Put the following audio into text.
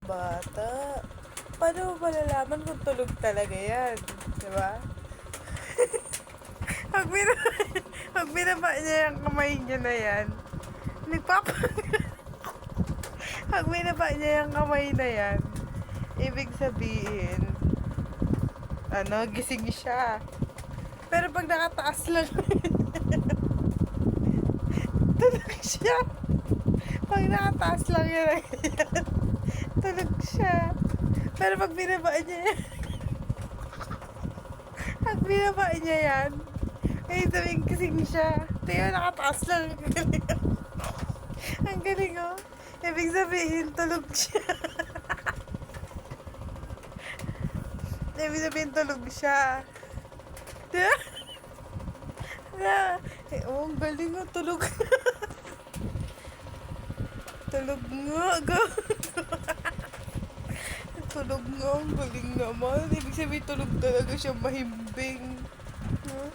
Bata. Paano mo malalaman kung tulog talaga yan? Diba? Pag binaba, pag binaba niya yung kamay niya na yan, nagpapa... Pag binaba niya yung kamay na yan, ibig sabihin, gising siya. Pero pag nakataas lang, tulog siya. Pag nakataas lang yan, tulog siya. Pero pag binaba niya yan, pag binaba niya yan, ay sabihin gising siya. Tingnan, nakataas lang. Ang galing. Ang galing, oh. Ibig sabihin, tulog siya. Ibig sabihin, tulog siya. Diba? Ang galing, oh. Tulog. Tulog nga. Tulog nga. Ang galing naman. Ibig sabihin, tulog talaga siya mahimbing. Huh?